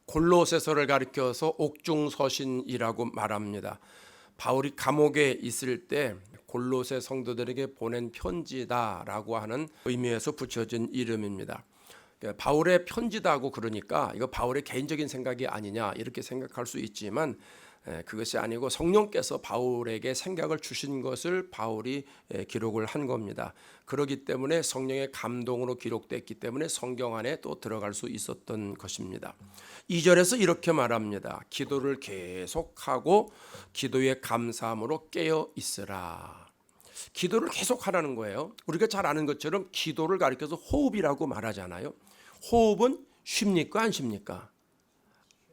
골로새서를 가리켜서 옥중서신이라고 말합니다. 바울이 감옥에 있을 때 골로새 성도들에게 보낸 편지다라고 하는 의미에서 붙여진 이름입니다. 바울의 편지다고 그러니까 이거 바울의 개인적인 생각이 아니냐 이렇게 생각할 수 있지만 그것이 아니고 성령께서 바울에게 생각을 주신 것을 바울이 기록을 한 겁니다. 그렇기 때문에 성령의 감동으로 기록됐기 때문에 성경 안에 또 들어갈 수 있었던 것입니다. 2절에서 이렇게 말합니다. 기도를 계속하고 기도의 감사함으로 깨어 있으라. 기도를 계속하라는 거예요. 우리가 잘 아는 것처럼 기도를 가리켜서 호흡이라고 말하잖아요. 호흡은 쉽니까 안 쉽니까?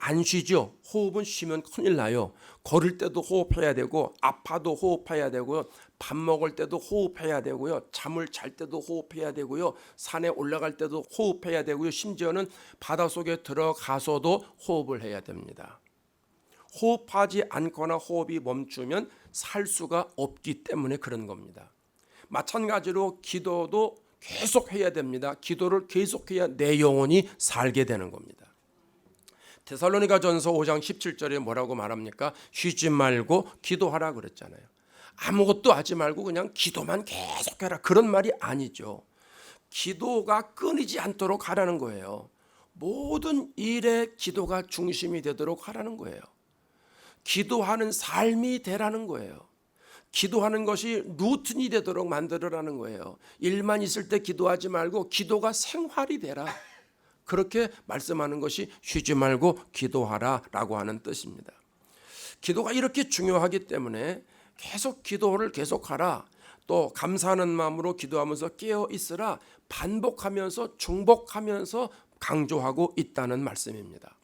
안 쉬죠. 호흡은 쉬면 큰일 나요. 걸을 때도 호흡해야 되고 아파도 호흡해야 되고요. 밥 먹을 때도 호흡해야 되고요. 잠을 잘 때도 호흡해야 되고요. 산에 올라갈 때도 호흡해야 되고요. 심지어는 바닷속에 들어가서도 호흡을 해야 됩니다. 호흡하지 않거나 호흡이 멈추면 살 수가 없기 때문에 그런 겁니다. 마찬가지로 기도도 계속해야 됩니다. 기도를 계속해야 내 영혼이 살게 되는 겁니다. 데살로니가전서 5장 17절에 뭐라고 말합니까? 쉬지 말고 기도하라 그랬잖아요. 아무것도 하지 말고 그냥 기도만 계속해라 그런 말이 아니죠. 기도가 끊이지 않도록 하라는 거예요. 모든 일에 기도가 중심이 되도록 하라는 거예요. 기도하는 삶이 되라는 거예요. 기도하는 것이 루틴이 되도록 만들어라는 거예요. 일만 있을 때 기도하지 말고 기도가 생활이 되라. 그렇게 말씀하는 것이 쉬지 말고 기도하라 라고 하는 뜻입니다. 기도가 이렇게 중요하기 때문에 계속 기도를 계속하라. 또 감사하는 마음으로 기도하면서 깨어 있으라. 반복하면서 중복하면서 강조하고 있다는 말씀입니다.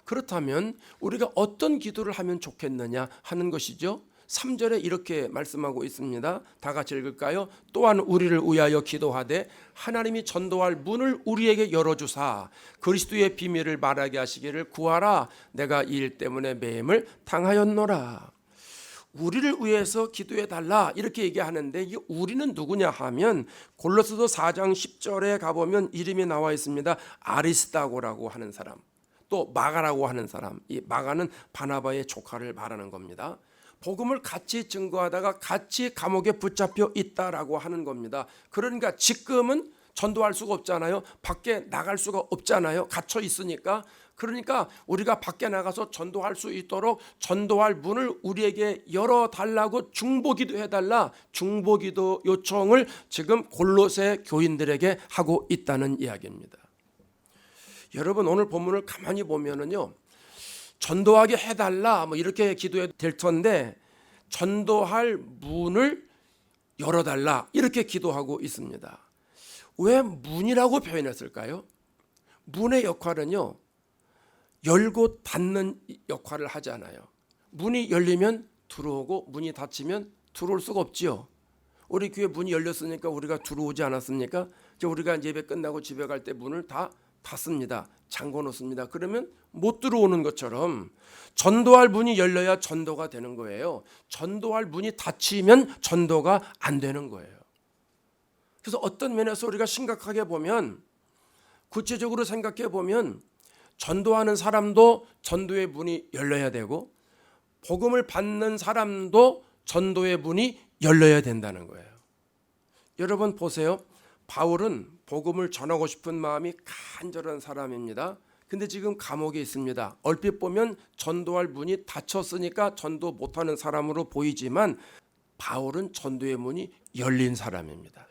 그렇다면 우리가 어떤 기도를 하면 좋겠느냐 하는 것이죠. 3절에 이렇게 말씀하고 있습니다. 다 같이 읽을까요? 또한 우리를 위하여 기도하되 하나님이 전도할 문을 우리에게 열어주사 그리스도의 비밀을 말하게 하시기를 구하라. 내가 이 일 때문에 매임을 당하였노라. 우리를 위해서 기도해 달라 이렇게 얘기하는데 이 우리는 누구냐 하면 골로새서 4장 10절에 가보면 이름이 나와 있습니다. 아리스다고라고 하는 사람, 또 마가라고 하는 사람. 이 마가는 바나바의 조카를 말하는 겁니다. 복음을 같이 증거하다가 같이 감옥에 붙잡혀 있다라고 하는 겁니다. 그러니까 지금은 전도할 수가 없잖아요. 밖에 나갈 수가 없잖아요. 갇혀 있으니까. 그러니까 우리가 밖에 나가서 전도할 수 있도록 전도할 문을 우리에게 열어달라고 중보기도 해달라. 중보기도 요청을 지금 골로새 교인들에게 하고 있다는 이야기입니다. 여러분 오늘 본문을 가만히 보면은요. 전도하게 해달라 뭐 이렇게 기도해도 될 텐데 전도할 문을 열어달라 이렇게 기도하고 있습니다. 왜 문이라고 표현했을까요? 문의 역할은요 열고 닫는 역할을 하잖아요. 문이 열리면 들어오고 문이 닫히면 들어올 수가 없지요. 우리 교회 문이 열렸으니까 우리가 들어오지 않았습니까? 우리가 예배 끝나고 집에 갈 때 문을 다 닫습니다. 잠궈 놓습니다. 그러면 못 들어오는 것처럼 전도할 문이 열려야 전도가 되는 거예요. 전도할 문이 닫히면 전도가 안 되는 거예요. 그래서 어떤 면에서 우리가 심각하게 보면 구체적으로 생각해 보면 전도하는 사람도 전도의 문이 열려야 되고 복음을 받는 사람도 전도의 문이 열려야 된다는 거예요. 여러분 보세요. 바울은 복음을 전하고 싶은 마음이 간절한 사람입니다. 근데 지금 감옥에 있습니다. 얼핏 보면 전도할 문이 닫혔으니까 전도 못하는 사람으로 보이지만 바울은 전도의 문이 열린 사람입니다.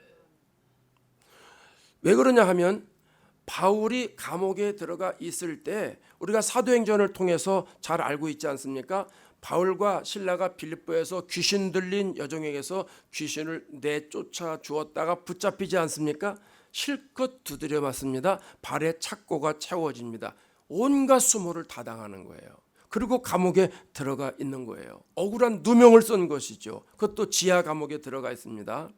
왜 그러냐 하면 바울이 감옥에 들어가 있을 때 우리가 사도행전을 통해서 잘 알고 있지 않습니까? 바울과 실라가 빌립보에서 귀신 들린 여종에게서 귀신을 내쫓아 주었다가 붙잡히지 않습니까? 실컷 두드려 맞습니다. 발에 착고가 채워집니다. 온갖 수모를 다 당하는 거예요. 그리고 감옥에 들어가 있는 거예요. 억울한 누명을 쓴 것이죠. 그것도 지하 감옥에 들어가 있습니다.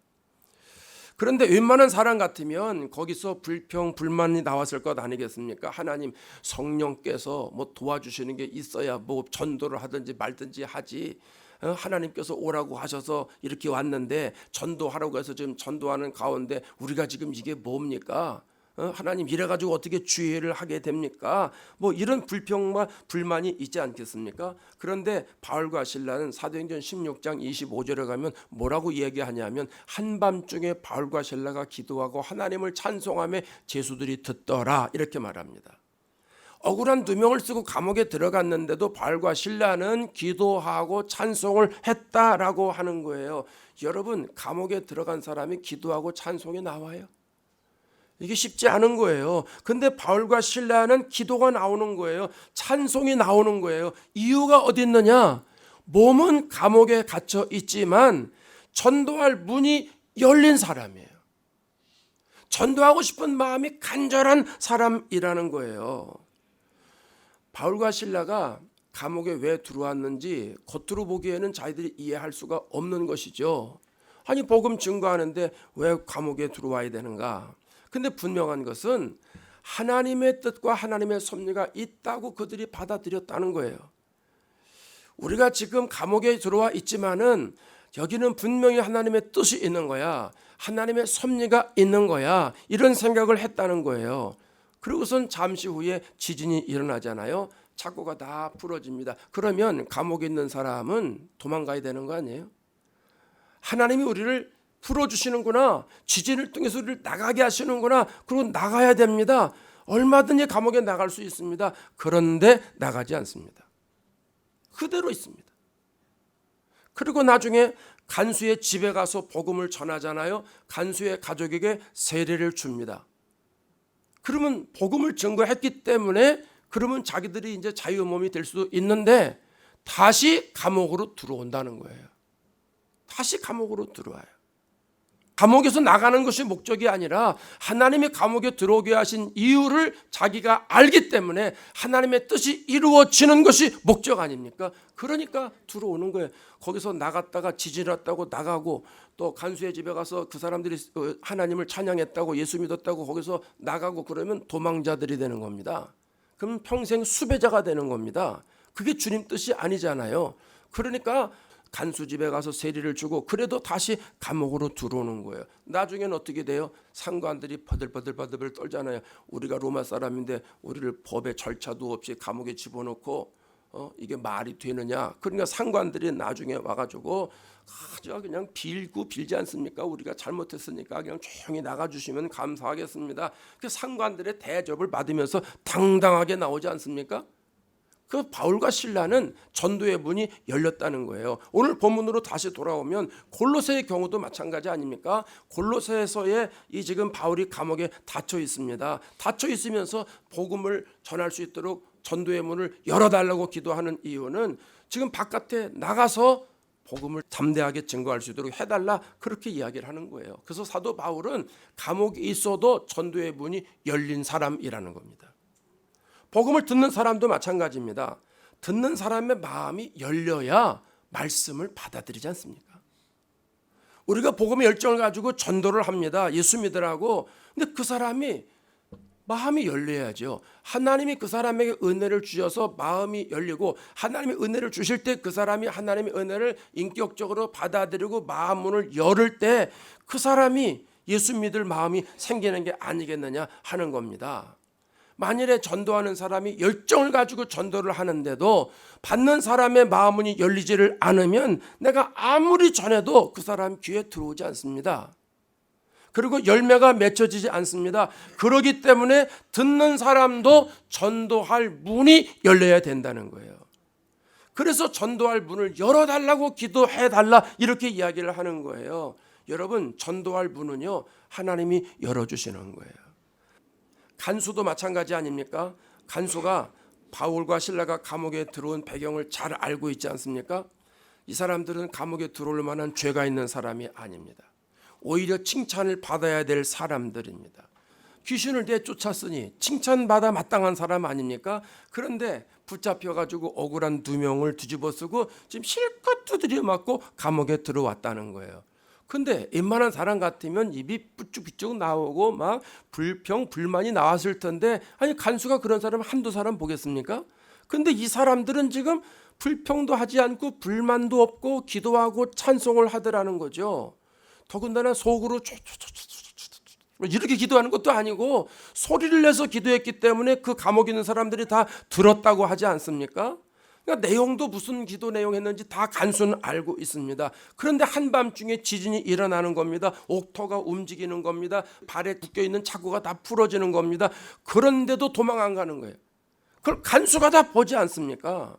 그런데 웬만한 사람 같으면 거기서 불평, 불만이 나왔을 것 아니겠습니까? 하나님 성령께서 뭐 도와주시는 게 있어야 뭐 전도를 하든지 말든지 하지. 하나님께서 오라고 하셔서 이렇게 왔는데 전도하라고 해서 지금 전도하는 가운데 우리가 지금 이게 뭡니까? 하나님 이래가지고 어떻게 주의를 하게 됩니까? 뭐 이런 불평과 불만이 있지 않겠습니까? 그런데 바울과 실라는 사도행전 16장 25절에 가면 뭐라고 얘기하냐면 한밤중에 바울과 실라가 기도하고 하나님을 찬송하며 제수들이 듣더라 이렇게 말합니다. 억울한 누명을 쓰고 감옥에 들어갔는데도 바울과 실라는 기도하고 찬송을 했다라고 하는 거예요. 여러분, 감옥에 들어간 사람이 기도하고 찬송이 나와요? 이게 쉽지 않은 거예요. 근데 바울과 실라는 기도가 나오는 거예요. 찬송이 나오는 거예요. 이유가 어디 있느냐? 몸은 감옥에 갇혀 있지만 전도할 문이 열린 사람이에요. 전도하고 싶은 마음이 간절한 사람이라는 거예요. 바울과 실라가 감옥에 왜 들어왔는지 겉으로 보기에는 자기들이 이해할 수가 없는 것이죠. 아니 복음 증거하는데 왜 감옥에 들어와야 되는가? 근데 분명한 것은 하나님의 뜻과 하나님의 섭리가 있다고 그들이 받아들였다는 거예요. 우리가 지금 감옥에 들어와 있지만은 여기는 분명히 하나님의 뜻이 있는 거야. 하나님의 섭리가 있는 거야. 이런 생각을 했다는 거예요. 그리고선 잠시 후에 지진이 일어나잖아요. 착고가 다 풀어집니다. 그러면 감옥에 있는 사람은 도망가야 되는 거 아니에요? 하나님이 우리를 풀어주시는구나. 지진을 통해서 우리를 나가게 하시는구나. 그리고 나가야 됩니다. 얼마든지 감옥에 나갈 수 있습니다. 그런데 나가지 않습니다. 그대로 있습니다. 그리고 나중에 간수의 집에 가서 복음을 전하잖아요. 간수의 가족에게 세례를 줍니다. 그러면 복음을 증거했기 때문에 그러면 자기들이 이제 자유의 몸이 될 수도 있는데 다시 감옥으로 들어온다는 거예요. 다시 감옥으로 들어와요. 감옥에서 나가는 것이 목적이 아니라 하나님이 감옥에 들어오게 하신 이유를 자기가 알기 때문에 하나님의 뜻이 이루어지는 것이 목적 아닙니까? 그러니까 들어오는 거예요. 거기서 나갔다가 지진 났다고 나가고 또 간수의 집에 가서 그 사람들이 하나님을 찬양했다고 예수 믿었다고 거기서 나가고 그러면 도망자들이 되는 겁니다. 그럼 평생 수배자가 되는 겁니다. 그게 주님 뜻이 아니잖아요. 그러니까 간수 집에 가서 세리를 주고 그래도 다시 감옥으로 들어오는 거예요. 나중에는 어떻게 돼요? 상관들이 버들버들 떨잖아요. 우리가 로마 사람인데 우리를 법의 절차도 없이 감옥에 집어넣고 이게 말이 되느냐? 그러니까 상관들이 나중에 와가지고 그냥 빌지 않습니까? 우리가 잘못했으니까 그냥 조용히 나가주시면 감사하겠습니다. 그 상관들의 대접을 받으면서 당당하게 나오지 않습니까? 그 바울과 실라는 전도의 문이 열렸다는 거예요. 오늘 본문으로 다시 돌아오면 골로새의 경우도 마찬가지 아닙니까? 골로새에서의 이 지금 바울이 감옥에 닫혀 있습니다. 닫혀 있으면서 복음을 전할 수 있도록 전도의 문을 열어달라고 기도하는 이유는 지금 바깥에 나가서 복음을 담대하게 증거할 수 있도록 해달라 그렇게 이야기를 하는 거예요. 그래서 사도 바울은 감옥에 있어도 전도의 문이 열린 사람이라는 겁니다. 복음을 듣는 사람도 마찬가지입니다. 듣는 사람의 마음이 열려야 말씀을 받아들이지 않습니까? 우리가 복음의 열정을 가지고 전도를 합니다. 예수 믿으라고. 근데 그 사람이 마음이 열려야죠. 하나님이 그 사람에게 은혜를 주셔서 마음이 열리고 하나님이 은혜를 주실 때 그 사람이 하나님의 은혜를 인격적으로 받아들이고 마음 문을 열을 때 그 사람이 예수 믿을 마음이 생기는 게 아니겠느냐 하는 겁니다. 만일에 전도하는 사람이 열정을 가지고 전도를 하는데도 받는 사람의 마음문이 열리지를 않으면 내가 아무리 전해도 그 사람 귀에 들어오지 않습니다. 그리고 열매가 맺혀지지 않습니다. 그렇기 때문에 듣는 사람도 전도할 문이 열려야 된다는 거예요. 그래서 전도할 문을 열어달라고 기도해달라 이렇게 이야기를 하는 거예요. 여러분, 전도할 문은요 하나님이 열어주시는 거예요. 간수도 마찬가지 아닙니까? 간수가 바울과 실라가 감옥에 들어온 배경을 잘 알고 있지 않습니까? 이 사람들은 감옥에 들어올 만한 죄가 있는 사람이 아닙니다. 오히려 칭찬을 받아야 될 사람들입니다. 귀신을 내쫓았으니 칭찬받아 마땅한 사람 아닙니까? 그런데 붙잡혀가지고 억울한 누명을 뒤집어쓰고 지금 실컷 두드려 맞고 감옥에 들어왔다는 거예요. 근데 웬만한 사람 같으면 입이 뿌쭉뿌쭉 나오고 막 불평 불만이 나왔을 텐데 아니 간수가 그런 사람 한두 사람 보겠습니까? 근데 이 사람들은 지금 불평도 하지 않고 불만도 없고 기도하고 찬송을 하더라는 거죠. 더군다나 속으로 이렇게 기도하는 것도 아니고 소리를 내서 기도했기 때문에 그 감옥에 있는 사람들이 다 들었다고 하지 않습니까? 그러니까 내용도 무슨 기도 내용 했는지 다 간수는 알고 있습니다. 그런데 한밤중에 지진이 일어나는 겁니다. 옥토가 움직이는 겁니다. 발에 묶여있는 자구가 다 풀어지는 겁니다. 그런데도 도망 안 가는 거예요. 그걸 간수가 다 보지 않습니까?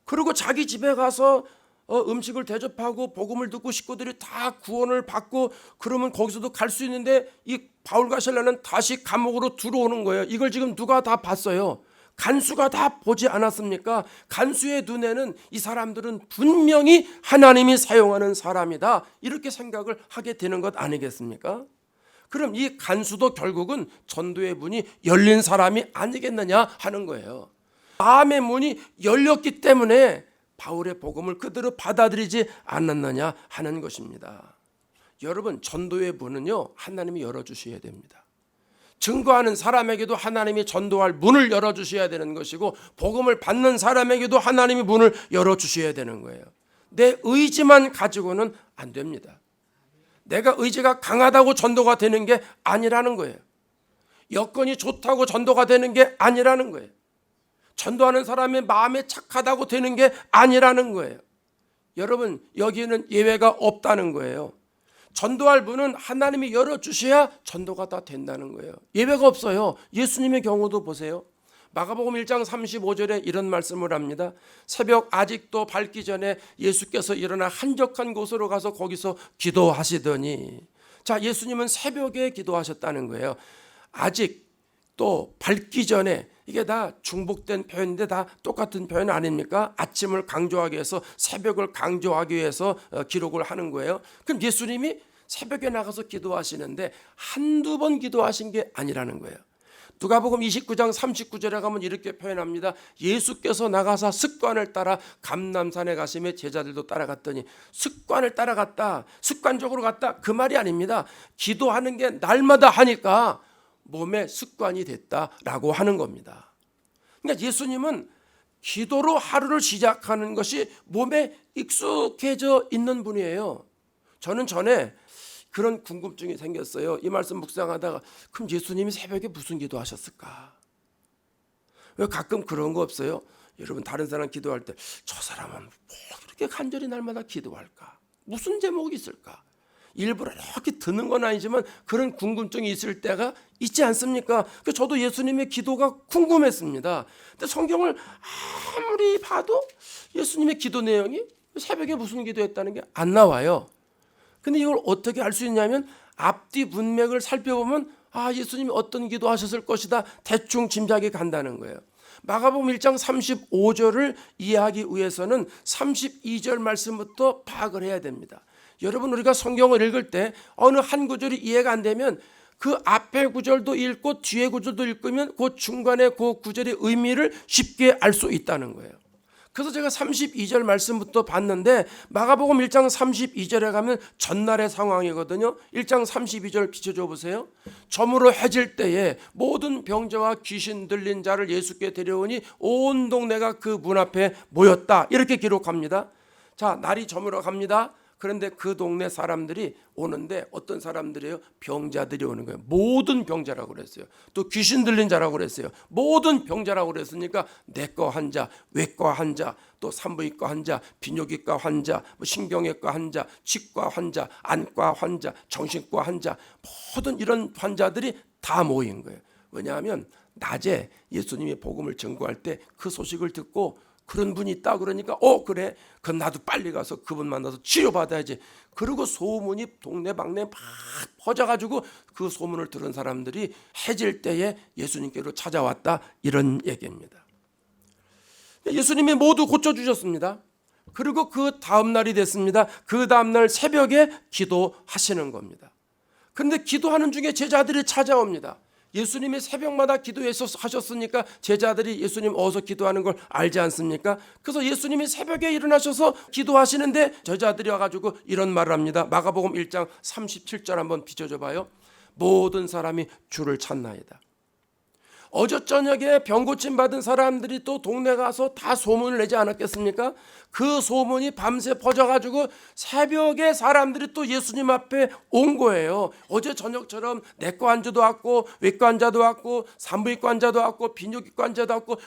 그리고 자기 집에 가서 음식을 대접하고 복음을 듣고 식구들이 다 구원을 받고 그러면 거기서도 갈 수 있는데 이 바울과 실라는 다시 감옥으로 들어오는 거예요. 이걸 지금 누가 다 봤어요? 간수가 다 보지 않았습니까? 간수의 눈에는 이 사람들은 분명히 하나님이 사용하는 사람이다, 이렇게 생각을 하게 되는 것 아니겠습니까? 그럼 이 간수도 결국은 전도의 문이 열린 사람이 아니겠느냐 하는 거예요. 마음의 문이 열렸기 때문에 바울의 복음을 그대로 받아들이지 않았느냐 하는 것입니다. 여러분, 전도의 문은요, 하나님이 열어주셔야 됩니다. 증거하는 사람에게도 하나님이 전도할 문을 열어주셔야 되는 것이고, 복음을 받는 사람에게도 하나님이 문을 열어주셔야 되는 거예요. 내 의지만 가지고는 안 됩니다. 내가 의지가 강하다고 전도가 되는 게 아니라는 거예요. 여건이 좋다고 전도가 되는 게 아니라는 거예요. 전도하는 사람의 마음에 착하다고 되는 게 아니라는 거예요. 여러분, 여기에는 예외가 없다는 거예요. 전도할 문은 하나님이 열어주셔야 전도가 다 된다는 거예요. 예외가 없어요. 예수님의 경우도 보세요. 마가복음 1장 35절에 이런 말씀을 합니다. 새벽 아직도 밝기 전에 예수께서 일어나 한적한 곳으로 가서 거기서 기도하시더니, 자, 예수님은 새벽에 기도하셨다는 거예요. 아직 또 밝기 전에, 이게 다 중복된 표현인데 다 똑같은 표현 아닙니까? 아침을 강조하기 위해서, 새벽을 강조하기 위해서 기록을 하는 거예요. 그럼 예수님이 새벽에 나가서 기도하시는데 한두 번 기도하신 게 아니라는 거예요. 누가복음 29장 39절에 가면 이렇게 표현합니다. 예수께서 나가서 습관을 따라 감람산에 가시며 제자들도 따라갔더니, 습관을 따라갔다, 습관적으로 갔다, 그 말이 아닙니다. 기도하는 게 날마다 하니까 몸의 습관이 됐다라고 하는 겁니다. 그러니까 예수님은 기도로 하루를 시작하는 것이 몸에 익숙해져 있는 분이에요. 저는 전에 그런 궁금증이 생겼어요. 이 말씀 묵상하다가, 그럼 예수님이 새벽에 무슨 기도하셨을까? 왜 가끔 그런 거 없어요? 여러분, 다른 사람 기도할 때 저 사람은 뭐 이렇게 간절히 날마다 기도할까? 무슨 제목이 있을까? 일부러 이렇게 듣는 건 아니지만 그런 궁금증이 있을 때가 있지 않습니까? 저도 예수님의 기도가 궁금했습니다. 근데 성경을 아무리 봐도 예수님의 기도 내용이 새벽에 무슨 기도했다는 게 안 나와요. 근데 이걸 어떻게 알 수 있냐면 앞뒤 문맥을 살펴보면, 아, 예수님이 어떤 기도하셨을 것이다, 대충 짐작이 간다는 거예요. 마가복음 1장 35절을 이해하기 위해서는 32절 말씀부터 파악을 해야 됩니다. 여러분, 우리가 성경을 읽을 때 어느 한 구절이 이해가 안 되면 그 앞에 구절도 읽고 뒤에 구절도 읽으면 그 중간에 그 구절의 의미를 쉽게 알 수 있다는 거예요. 그래서 제가 32절 말씀부터 봤는데, 마가복음 1장 32절에 가면 전날의 상황이거든요. 1장 32절 비춰줘 보세요. 저물어 해질 때에 모든 병자와 귀신 들린 자를 예수께 데려오니 온 동네가 그 문 앞에 모였다, 이렇게 기록합니다. 자, 날이 저물어 갑니다. 그런데 그 동네 사람들이 오는데 어떤 사람들이에요? 병자들이 오는 거예요. 모든 병자라고 그랬어요. 또 귀신 들린 자라고 그랬어요. 모든 병자라고 그랬으니까 내과 환자, 외과 환자, 또 산부인과 환자, 비뇨기과 환자, 신경외과 환자, 치과 환자, 안과 환자, 정신과 환자, 모든 이런 환자들이 다 모인 거예요. 왜냐하면 낮에 예수님이 복음을 전거할 때 그 소식을 듣고, 그런 분이 있다 그러니까 그래, 그럼 나도 빨리 가서 그분 만나서 치료받아야지. 그리고 소문이 동네방네 막 퍼져가지고 그 소문을 들은 사람들이 해질 때에 예수님께로 찾아왔다, 이런 얘기입니다. 예수님이 모두 고쳐주셨습니다. 그리고 그 다음 날이 됐습니다. 그 다음 날 새벽에 기도하시는 겁니다. 그런데 기도하는 중에 제자들이 찾아옵니다. 예수님이 새벽마다 기도하셨으니까 제자들이 예수님 어디서 기도하는 걸 알지 않습니까? 그래서 예수님이 새벽에 일어나셔서 기도하시는데 제자들이 와가지고 이런 말을 합니다. 마가복음 1장 37절 한번 비춰줘 봐요. 모든 사람이 주를 찾나이다. 어제 저녁에 병 고침 받은 사람들이 또 동네 가서 다 소문을 내지 않았겠습니까? 그 소문이 밤새 퍼져가지고 새벽에 사람들이 또 예수님 앞에 온 거예요. 어제 저녁처럼 내과 환자도 왔고 외과 환자도 왔고 산부인과 환자도 왔고 비뇨기과 환자도 왔고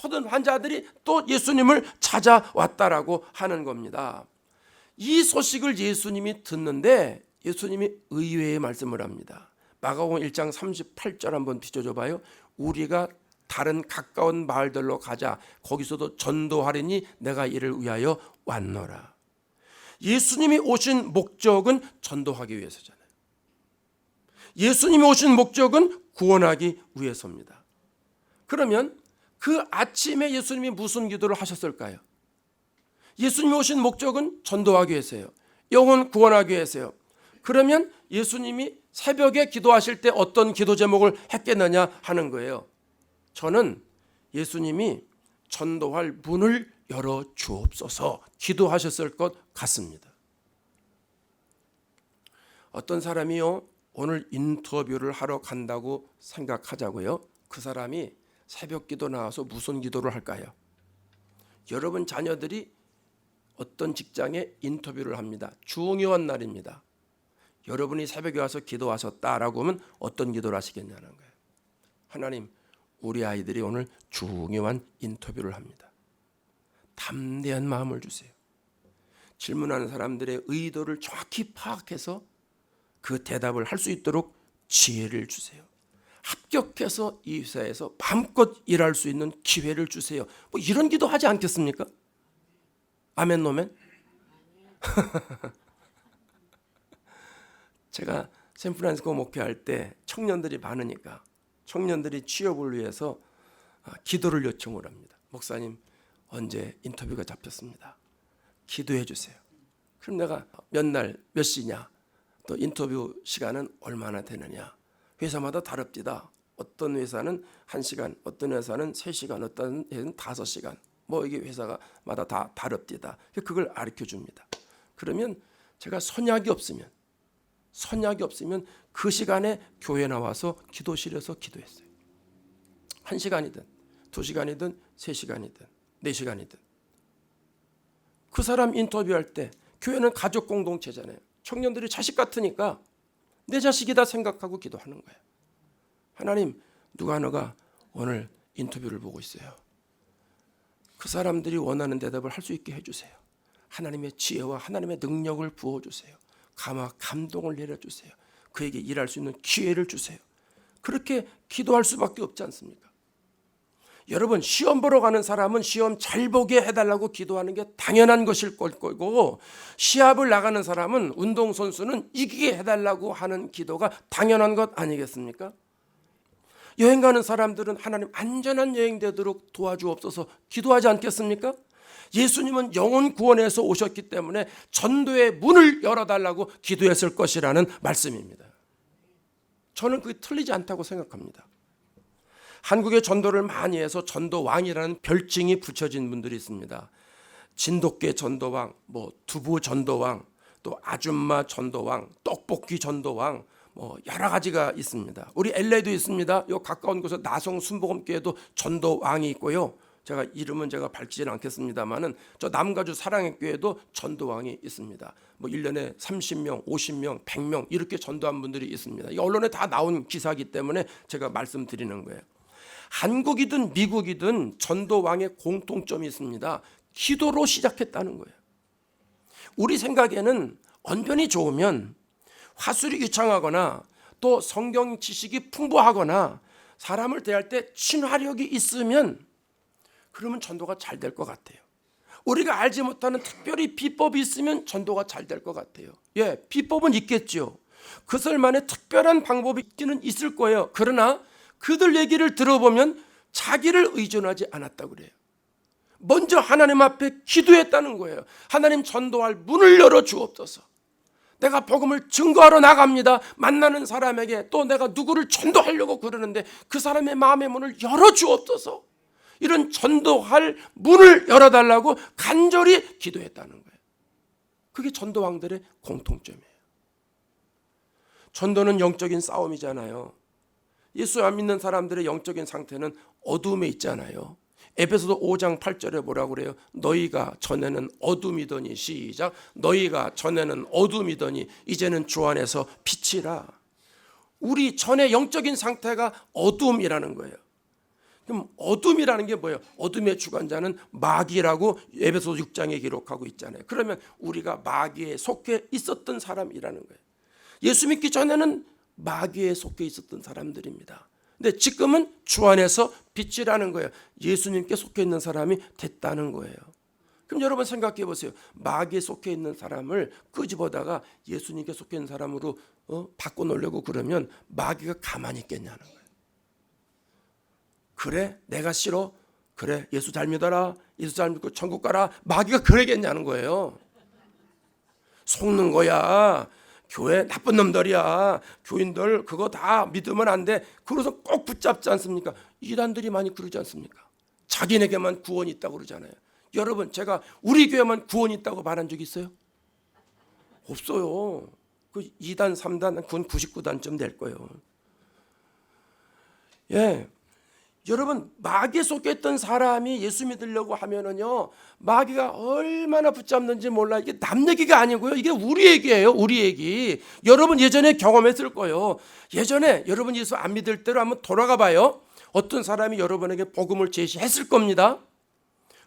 모든 환자들이 또 예수님을 찾아왔다라고 하는 겁니다. 이 소식을 예수님이 듣는데 예수님이 의외의 말씀을 합니다. 마가복음 1장 38절 한번 비춰줘봐요. 우리가 다른 가까운 마을들로 가자. 거기서도 전도하리니 내가 이를 위하여 왔노라. 예수님이 오신 목적은 전도하기 위해서잖아요. 예수님이 오신 목적은 구원하기 위해서입니다. 그러면 그 아침에 예수님이 무슨 기도를 하셨을까요? 예수님이 오신 목적은 전도하기 위해서예요. 영혼 구원하기 위해서요. 그러면 예수님이 새벽에 기도하실 때 어떤 기도 제목을 했겠느냐 하는 거예요. 저는 예수님이 전도할 문을 열어 주옵소서 기도하셨을 것 같습니다. 어떤 사람이요, 오늘 인터뷰를 하러 간다고 생각하자고요. 그 사람이 새벽 기도 나와서 무슨 기도를 할까요? 여러분 자녀들이 어떤 직장에 인터뷰를 합니다. 중요한 날입니다. 여러분이 새벽에 와서 기도하셨다라고 하면 어떤 기도를 하시겠냐는 거예요. 하나님, 우리 아이들이 오늘 중요한 인터뷰를 합니다. 담대한 마음을 주세요. 질문하는 사람들의 의도를 정확히 파악해서 그 대답을 할 수 있도록 지혜를 주세요. 합격해서 이 회사에서 마음껏 일할 수 있는 기회를 주세요. 뭐 이런 기도 하지 않겠습니까? 아멘 노멘. 제가 샌프란시스코 목회할 때 청년들이 많으니까 청년들이 취업을 위해서 기도를 요청을 합니다. 목사님, 언제 인터뷰가 잡혔습니다. 기도해 주세요. 그럼 내가 몇 날 몇 시냐, 또 인터뷰 시간은 얼마나 되느냐. 회사마다 다릅니다. 어떤 회사는 1시간, 어떤 회사는 3시간, 어떤 회사는 5시간. 뭐 이게 회사마다 다 다릅니다. 그걸 가르쳐 줍니다. 그러면 제가 선약이 없으면 그 시간에 교회 나와서 기도실에서 기도했어요. 1시간이든 2시간이든 3시간이든 4시간이든. 그 사람 인터뷰할 때 교회는 가족 공동체잖아요. 청년들이 자식 같으니까 내 자식이다 생각하고 기도하는 거예요. 하나님, 누가 너가 오늘 인터뷰를 보고 있어요. 그 사람들이 원하는 대답을 할 수 있게 해주세요. 하나님의 지혜와 하나님의 능력을 부어주세요. 감동을 내려주세요. 그에게 일할 수 있는 기회를 주세요. 그렇게 기도할 수밖에 없지 않습니까? 여러분, 시험 보러 가는 사람은 시험 잘 보게 해달라고 기도하는 게 당연한 것일 거고, 시합을 나가는 사람은, 운동선수는 이기게 해달라고 하는 기도가 당연한 것 아니겠습니까? 여행 가는 사람들은 하나님 안전한 여행 되도록 도와주옵소서 기도하지 않겠습니까? 예수님은 영혼 구원에서 오셨기 때문에 전도의 문을 열어달라고 기도했을 것이라는 말씀입니다. 저는 그게 틀리지 않다고 생각합니다. 한국의 전도를 많이 해서 전도왕이라는 별칭이 붙여진 분들이 있습니다. 진돗개 전도왕, 두부 전도왕, 또 아줌마 전도왕, 떡볶이 전도왕, 여러 가지가 있습니다. 우리 LA도 있습니다. 요 가까운 곳에 나성 순복음교회도 전도왕이 있고요. 제가 이름은 밝히지는 않겠습니다만은 저 남가주 사랑의 교회도 전도왕이 있습니다. 1년에 30명, 50명, 100명 이렇게 전도한 분들이 있습니다. 이 언론에 다 나온 기사이기 때문에 제가 말씀드리는 거예요. 한국이든 미국이든 전도왕의 공통점이 있습니다. 기도로 시작했다는 거예요. 우리 생각에는 언변이 좋으면, 화술이 유창하거나 또 성경 지식이 풍부하거나 사람을 대할 때 친화력이 있으면 그러면 전도가 잘 될 것 같아요. 우리가 알지 못하는 특별히 비법이 있으면 전도가 잘 될 것 같아요. 비법은 있겠죠. 그들만의 특별한 방법이 있기는 있을 거예요. 그러나 그들 얘기를 들어보면 자기를 의존하지 않았다고 그래요. 먼저 하나님 앞에 기도했다는 거예요. 하나님, 전도할 문을 열어 주옵소서. 내가 복음을 증거하러 나갑니다. 만나는 사람에게 또 내가 누구를 전도하려고 그러는데 그 사람의 마음의 문을 열어 주옵소서. 이런 전도할 문을 열어달라고 간절히 기도했다는 거예요. 그게 전도왕들의 공통점이에요. 전도는 영적인 싸움이잖아요. 예수 안 믿는 사람들의 영적인 상태는 어둠에 있잖아요. 에베소서 5장 8절에 뭐라고 그래요? 너희가 전에는 어둠이더니, 시작, 너희가 전에는 어둠이더니 이제는 주 안에서 빛이라. 우리 전에 영적인 상태가 어둠이라는 거예요. 그럼 어둠이라는 게 뭐예요? 어둠의 주관자는 마귀라고 에베소서 6장에 기록하고 있잖아요. 그러면 우리가 마귀에 속해 있었던 사람이라는 거예요. 예수 믿기 전에는 마귀에 속해 있었던 사람들입니다. 근데 지금은 주 안에서 빛이라는 거예요. 예수님께 속해 있는 사람이 됐다는 거예요. 그럼 여러분 생각해 보세요. 마귀에 속해 있는 사람을 끄집어다가 예수님께 속해 있는 사람으로 바꿔놓으려고 그러면 마귀가 가만히 있겠냐는 거예요. 그래? 내가 싫어? 그래? 예수 잘 믿어라. 예수 잘 믿고 천국 가라. 마귀가 그러겠냐는 거예요. 속는 거야. 교회 나쁜 놈들이야. 교인들 그거 다 믿으면 안 돼. 그래서 꼭 붙잡지 않습니까? 이단들이 많이 그러지 않습니까? 자기네게만 구원이 있다고 그러잖아요. 여러분, 제가 우리 교회만 구원이 있다고 말한 적 있어요? 없어요. 그 2단, 3단, 그건 99단쯤 될 거예요. 예. 여러분, 마귀에 속해 있던 사람이 예수 믿으려고 하면은요, 마귀가 얼마나 붙잡는지 몰라. 이게 남 얘기가 아니고요. 이게 우리 얘기예요. 우리 얘기. 여러분 예전에 경험했을 거예요. 예전에 여러분 예수 안 믿을 때로 한번 돌아가 봐요. 어떤 사람이 여러분에게 복음을 제시했을 겁니다.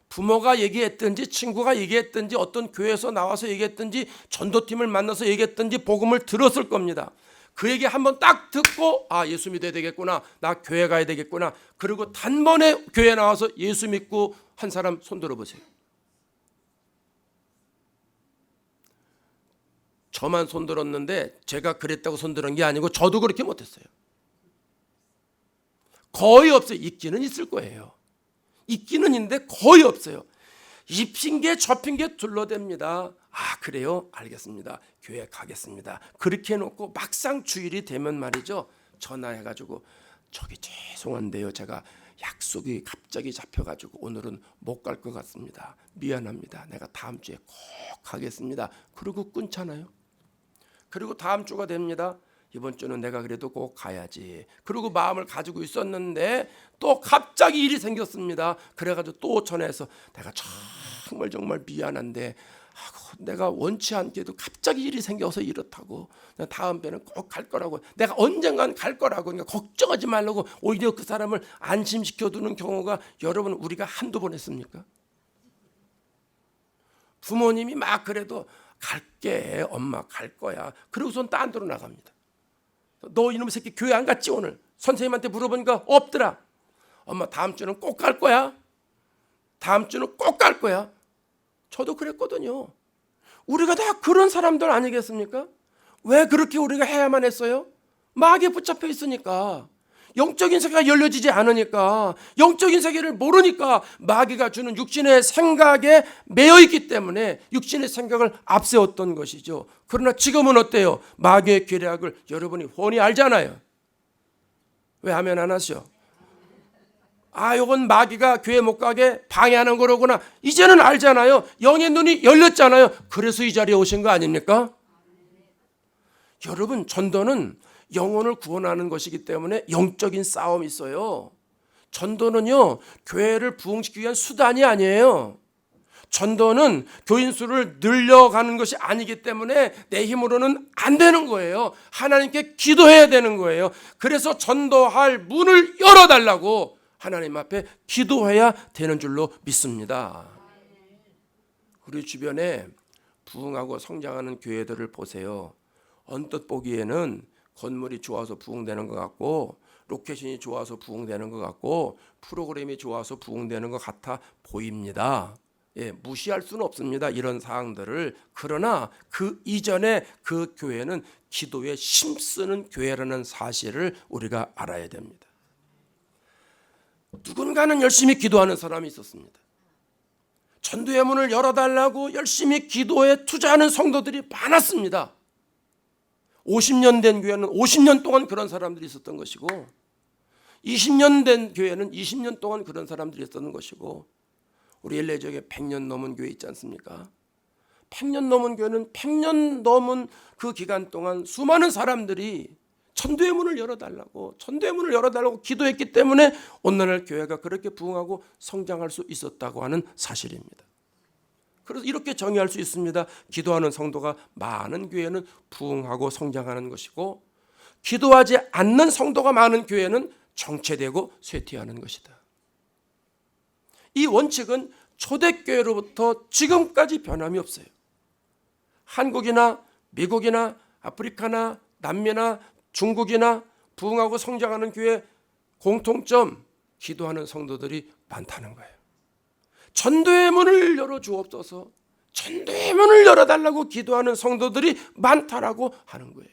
부모가 얘기했든지 친구가 얘기했든지 어떤 교회에서 나와서 얘기했든지 전도팀을 만나서 얘기했든지 복음을 들었을 겁니다. 그 얘기 한번 딱 듣고 예수 믿어야 되겠구나. 나 교회 가야 되겠구나. 그리고 단번에 교회 나와서 예수 믿고 한 사람 손 들어보세요. 저만 손 들었는데 제가 그랬다고 손 들은 게 아니고 저도 그렇게 못했어요. 거의 없어요. 있기는 있을 거예요. 있기는 있는데 거의 없어요. 이 핑계 저 핑계 둘러댑니다. 그래요? 알겠습니다. 교회 가겠습니다. 그렇게 해놓고 막상 주일이 되면 말이죠, 전화해가지고 저기 죄송한데요, 제가 약속이 갑자기 잡혀가지고 오늘은 못 갈 것 같습니다. 미안합니다. 내가 다음 주에 꼭 가겠습니다. 그리고 끊잖아요. 그리고 다음 주가 됩니다. 이번 주는 내가 그래도 꼭 가야지. 그리고 마음을 가지고 있었는데 또 갑자기 일이 생겼습니다. 그래가지고 또 전화해서 내가 정말 미안한데 내가 원치 않게도 갑자기 일이 생겨서 이렇다고, 다음에는 꼭 갈 거라고, 내가 언젠간 갈 거라고, 그러니까 걱정하지 말라고 오히려 그 사람을 안심시켜두는 경우가 여러분 우리가 한두 번 했습니까? 부모님이 막 그래도 갈게, 엄마 갈 거야. 그러고선 딴 데로 나갑니다. 너 이놈의 새끼 교회 안 갔지 오늘? 선생님한테 물어보니까 없더라. 엄마 다음 주는 꼭 갈 거야. 다음 주는 꼭 갈 거야. 저도 그랬거든요. 우리가 다 그런 사람들 아니겠습니까? 왜 그렇게 우리가 해야만 했어요? 마귀에 붙잡혀 있으니까. 영적인 세계가 열려지지 않으니까, 영적인 세계를 모르니까 마귀가 주는 육신의 생각에 매여 있기 때문에 육신의 생각을 앞세웠던 것이죠. 그러나 지금은 어때요? 마귀의 계략을 여러분이 훤히 알잖아요. 왜 하면 안 하시오? 요건 마귀가 교회 못 가게 방해하는 거로구나. 이제는 알잖아요. 영의 눈이 열렸잖아요. 그래서 이 자리에 오신 거 아닙니까? 여러분, 전도는 영혼을 구원하는 것이기 때문에 영적인 싸움이 있어요. 전도는요, 교회를 부흥시키기 위한 수단이 아니에요. 전도는 교인 수를 늘려가는 것이 아니기 때문에 내 힘으로는 안 되는 거예요. 하나님께 기도해야 되는 거예요. 그래서 전도할 문을 열어달라고 하나님 앞에 기도해야 되는 줄로 믿습니다. 우리 주변에 부흥하고 성장하는 교회들을 보세요. 언뜻 보기에는 건물이 좋아서 부흥되는 것 같고, 로케이션이 좋아서 부흥되는 것 같고, 프로그램이 좋아서 부흥되는 것 같아 보입니다. 무시할 수는 없습니다, 이런 사항들을. 그러나 그 이전에 그 교회는 기도에 힘쓰는 교회라는 사실을 우리가 알아야 됩니다. 누군가는 열심히 기도하는 사람이 있었습니다. 전도의 문을 열어달라고 열심히 기도에 투자하는 성도들이 많았습니다. 50년 된 교회는 50년 동안 그런 사람들이 있었던 것이고, 20년 된 교회는 20년 동안 그런 사람들이 있었던 것이고, 우리 LA 지역에 100년 넘은 교회 있지 않습니까? 100년 넘은 교회는 100년 넘은 그 기간 동안 수많은 사람들이 전도의 문을 열어달라고 기도했기 때문에 오늘날 교회가 그렇게 부흥하고 성장할 수 있었다고 하는 사실입니다. 그래서 이렇게 정의할 수 있습니다. 기도하는 성도가 많은 교회는 부흥하고 성장하는 것이고, 기도하지 않는 성도가 많은 교회는 정체되고 쇠퇴하는 것이다. 이 원칙은 초대교회로부터 지금까지 변함이 없어요. 한국이나 미국이나 아프리카나 남미나 중국이나 부흥하고 성장하는 교회 공통점, 기도하는 성도들이 많다는 거예요. 전도의 문을 열어주옵소서, 전도의 문을 열어달라고 기도하는 성도들이 많다라고 하는 거예요.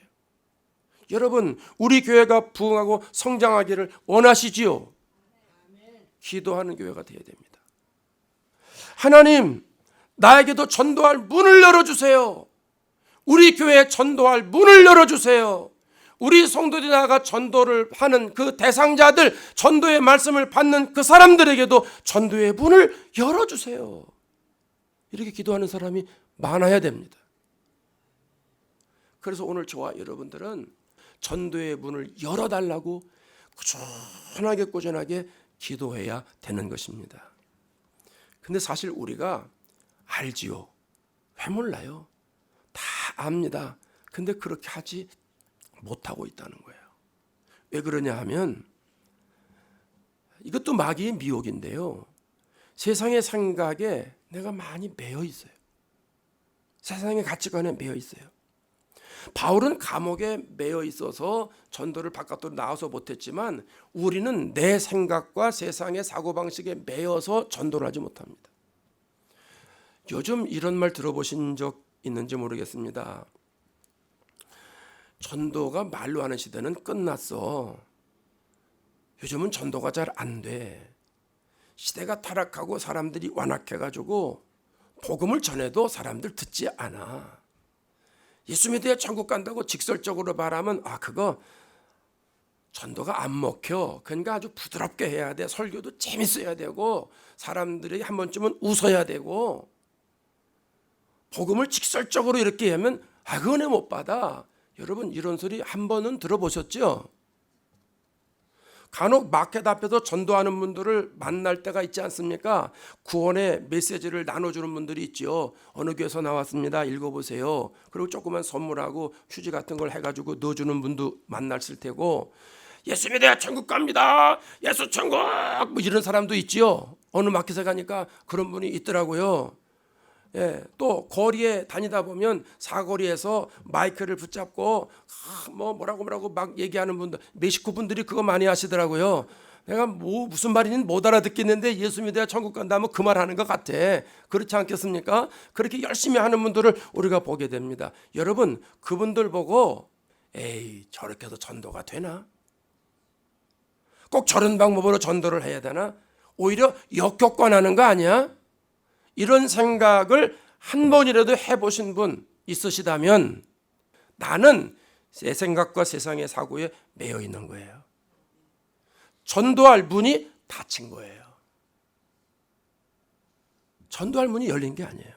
여러분, 우리 교회가 부흥하고 성장하기를 원하시지요? 기도하는 교회가 되어야 됩니다. 하나님, 나에게도 전도할 문을 열어주세요. 우리 교회에 전도할 문을 열어주세요. 우리 성도들이 나아가 전도를 하는 그 대상자들, 전도의 말씀을 받는 그 사람들에게도 전도의 문을 열어주세요. 이렇게 기도하는 사람이 많아야 됩니다. 그래서 오늘 저와 여러분들은 전도의 문을 열어달라고 꾸준하게 기도해야 되는 것입니다. 근데 사실 우리가 알지요. 왜 몰라요? 다 압니다. 근데 그렇게 하지 못하고 있다는 거예요. 왜 그러냐 하면, 이것도 마귀의 미혹인데요, 세상의 생각에 내가 많이 매여 있어요. 세상의 가치관에 매여 있어요. 바울은 감옥에 매여 있어서 전도를 바깥으로 나와서 못했지만, 우리는 내 생각과 세상의 사고방식에 매여서 전도를 하지 못합니다. 요즘 이런 말 들어보신 적 있는지 모르겠습니다. 전도가 말로 하는 시대는 끝났어. 요즘은 전도가 잘 안 돼. 시대가 타락하고 사람들이 완악해가지고 복음을 전해도 사람들 듣지 않아. 예수 믿어야 천국 간다고 직설적으로 말하면 그거 전도가 안 먹혀. 그러니까 아주 부드럽게 해야 돼. 설교도 재밌어야 되고 사람들이 한 번쯤은 웃어야 되고, 복음을 직설적으로 이렇게 하면 그 은혜 못 받아. 여러분, 이런 소리 한 번은 들어보셨죠? 간혹 마켓 앞에서 전도하는 분들을 만날 때가 있지 않습니까? 구원의 메시지를 나눠주는 분들이 있죠. 어느 교회에서 나왔습니다, 읽어보세요. 그리고 조그만 선물하고 휴지 같은 걸 해가지고 넣어주는 분도 만났을 테고, 예수 믿어야 천국 갑니다, 예수 천국, 뭐 이런 사람도 있지요. 어느 마켓에 가니까 그런 분이 있더라고요. 또 거리에 다니다 보면 사거리에서 마이크를 붙잡고 뭐라고 막 얘기하는 분들, 멕시코 분들이 그거 많이 하시더라고요. 내가 무슨 말인지 못 알아듣겠는데 예수 믿어야 천국 간다면 그 말 하는 것 같아. 그렇지 않겠습니까? 그렇게 열심히 하는 분들을 우리가 보게 됩니다. 여러분, 그분들 보고 저렇게 해서 전도가 되나? 꼭 저런 방법으로 전도를 해야 되나? 오히려 역효과나는 거 아니야? 이런 생각을 한 번이라도 해보신 분 있으시다면, 나는 내 생각과 세상의 사고에 매여 있는 거예요. 전도할 문이 닫힌 거예요. 전도할 문이 열린 게 아니에요.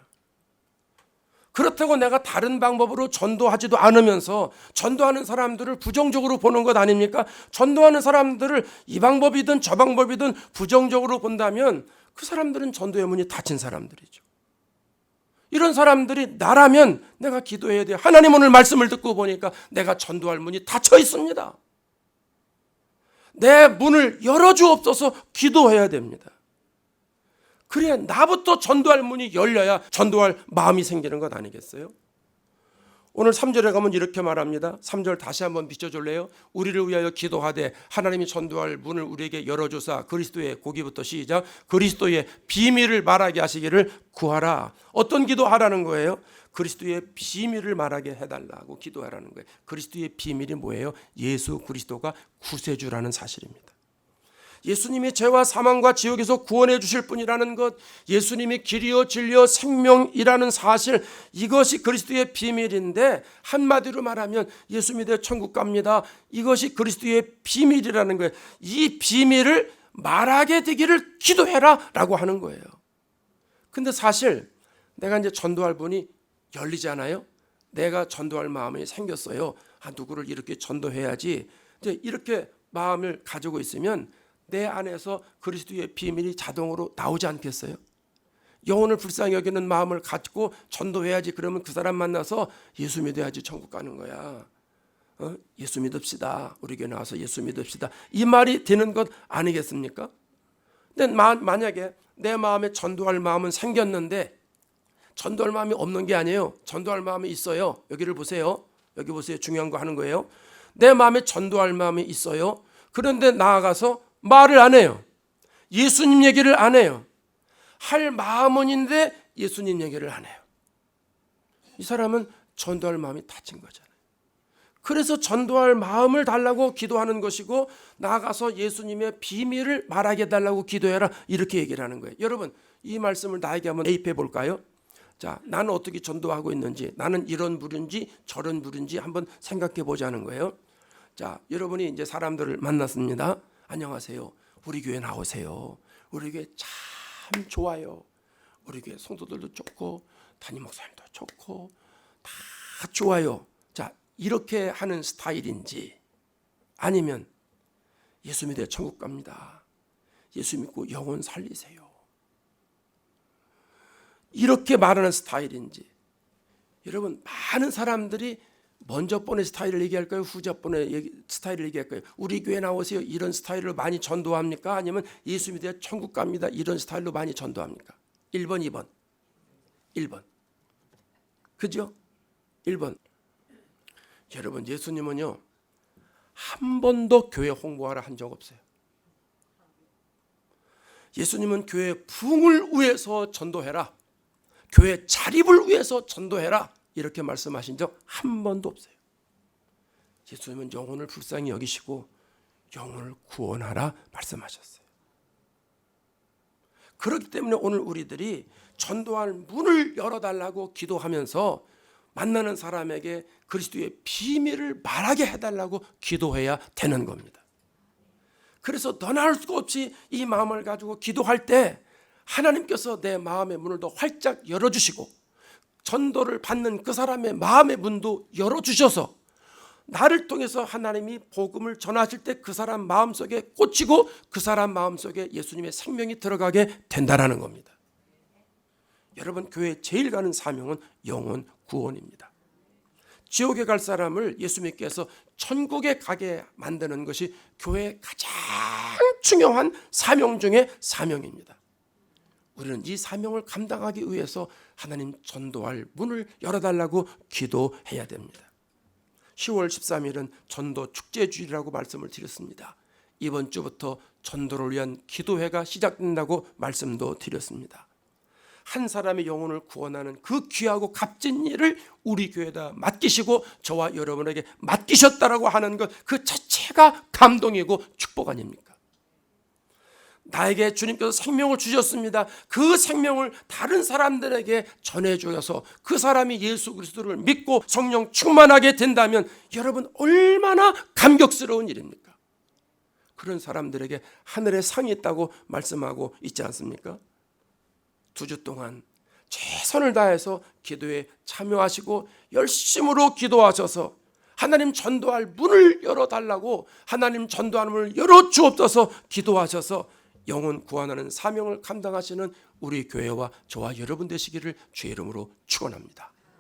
그렇다고 내가 다른 방법으로 전도하지도 않으면서 전도하는 사람들을 부정적으로 보는 것 아닙니까? 전도하는 사람들을 이 방법이든 저 방법이든 부정적으로 본다면 그 사람들은 전도의 문이 닫힌 사람들이죠. 이런 사람들이 나라면 내가 기도해야 돼요. 하나님 오늘 말씀을 듣고 보니까 내가 전도할 문이 닫혀 있습니다. 내 문을 열어주옵소서 기도해야 됩니다. 그래야 나부터 전도할 문이 열려야 전도할 마음이 생기는 것 아니겠어요? 오늘 3절에 가면 이렇게 말합니다. 3절 다시 한번 비춰줄래요? 우리를 위하여 기도하되 하나님이 전도할 문을 우리에게 열어주사 그리스도의, 거기부터 시작, 그리스도의 비밀을 말하게 하시기를 구하라. 어떤 기도하라는 거예요? 그리스도의 비밀을 말하게 해달라고 기도하라는 거예요. 그리스도의 비밀이 뭐예요? 예수 그리스도가 구세주라는 사실입니다. 예수님이 죄와 사망과 지옥에서 구원해 주실 분이라는 것, 예수님이 길이요 진리요 생명이라는 사실, 이것이 그리스도의 비밀인데, 한마디로 말하면 예수 믿어 천국 갑니다. 이것이 그리스도의 비밀이라는 거예요. 이 비밀을 말하게 되기를 기도해라 라고 하는 거예요. 근데 사실 내가 이제 전도할 분이 열리지 않아요? 내가 전도할 마음이 생겼어요. 누구를 이렇게 전도해야지, 이제 이렇게 마음을 가지고 있으면 내 안에서 그리스도의 비밀이 자동으로 나오지 않겠어요? 영혼을 불쌍히 여기는 마음을 갖고 전도해야지. 그러면 그 사람 만나서 예수 믿어야지 천국 가는 거야. 예수 믿읍시다. 우리 교회 나와서 예수 믿읍시다. 이 말이 되는 것 아니겠습니까? 근데 만약에 내 마음에 전도할 마음은 생겼는데 전도할 마음이 없는 게 아니에요. 전도할 마음이 있어요. 여기를 보세요. 여기 보세요. 중요한 거 하는 거예요. 내 마음에 전도할 마음이 있어요. 그런데 나아가서 말을 안 해요. 예수님 얘기를 안 해요. 할 마음은 있는데 예수님 얘기를 안 해요. 이 사람은 전도할 마음이 닫힌 거잖아요. 그래서 전도할 마음을 달라고 기도하는 것이고, 나아가서 예수님의 비밀을 말하게 해달라고 기도해라, 이렇게 얘기를 하는 거예요. 여러분, 이 말씀을 나에게 한번 대입해 볼까요? 자, 나는 어떻게 전도하고 있는지, 나는 이런 부류인지 저런 부류인지 한번 생각해 보자는 거예요. 자, 여러분이 이제 사람들을 만났습니다. 안녕하세요. 우리 교회 나오세요. 우리 교회 참 좋아요. 우리 교회 성도들도 좋고 담임 목사님도 좋고 다 좋아요. 자, 이렇게 하는 스타일인지, 아니면 예수 믿어 천국 갑니다. 예수 믿고 영혼 살리세요. 이렇게 말하는 스타일인지. 여러분, 많은 사람들이 먼저 번의 스타일을 얘기할까요? 후자 번의 스타일을 얘기할까요? 우리 교회 나오세요. 이런 스타일로 많이 전도합니까? 아니면 예수 믿어야 천국 갑니다. 이런 스타일로 많이 전도합니까? 1번, 2번. 1번. 그죠? 1번. 여러분, 예수님은요, 한 번도 교회 홍보하라 한 적 없어요. 예수님은 교회 부흥을 위해서 전도해라, 교회 자립을 위해서 전도해라, 이렇게 말씀하신 적 한 번도 없어요. 예수님은 영혼을 불쌍히 여기시고 영혼을 구원하라 말씀하셨어요. 그렇기 때문에 오늘 우리들이 전도할 문을 열어달라고 기도하면서 만나는 사람에게 그리스도의 비밀을 말하게 해달라고 기도해야 되는 겁니다. 그래서 너나 할 수가 없이 이 마음을 가지고 기도할 때 하나님께서 내 마음의 문을 더 활짝 열어주시고, 전도를 받는 그 사람의 마음의 문도 열어주셔서 나를 통해서 하나님이 복음을 전하실 때 그 사람 마음속에 꽂히고 그 사람 마음속에 예수님의 생명이 들어가게 된다는 겁니다. 여러분, 교회 제일 가는 사명은 영혼 구원입니다. 지옥에 갈 사람을 예수 믿게 해서 천국에 가게 만드는 것이 교회의 가장 중요한 사명 중에 사명입니다. 우리는 이 사명을 감당하기 위해서 하나님 전도할 문을 열어달라고 기도해야 됩니다. 10월 13일은 전도 축제주일이라고 말씀을 드렸습니다. 이번 주부터 전도를 위한 기도회가 시작된다고 말씀도 드렸습니다. 한 사람의 영혼을 구원하는 그 귀하고 값진 일을 우리 교회에다 맡기시고 저와 여러분에게 맡기셨다라고 하는 것, 그 자체가 감동이고 축복 아닙니까? 나에게 주님께서 생명을 주셨습니다. 그 생명을 다른 사람들에게 전해주셔서 그 사람이 예수 그리스도를 믿고 성령 충만하게 된다면 여러분, 얼마나 감격스러운 일입니까? 그런 사람들에게 하늘에 상이 있다고 말씀하고 있지 않습니까? 2주 동안 최선을 다해서 기도에 참여하시고 열심으로 기도하셔서 하나님 전도할 문을 열어달라고, 하나님 전도하는 문을 열어주옵소서 기도하셔서 영혼 구원하는 사명을 감당하시는 우리 교회와 저와 여러분 되시기를 주의 이름으로 축원합니다.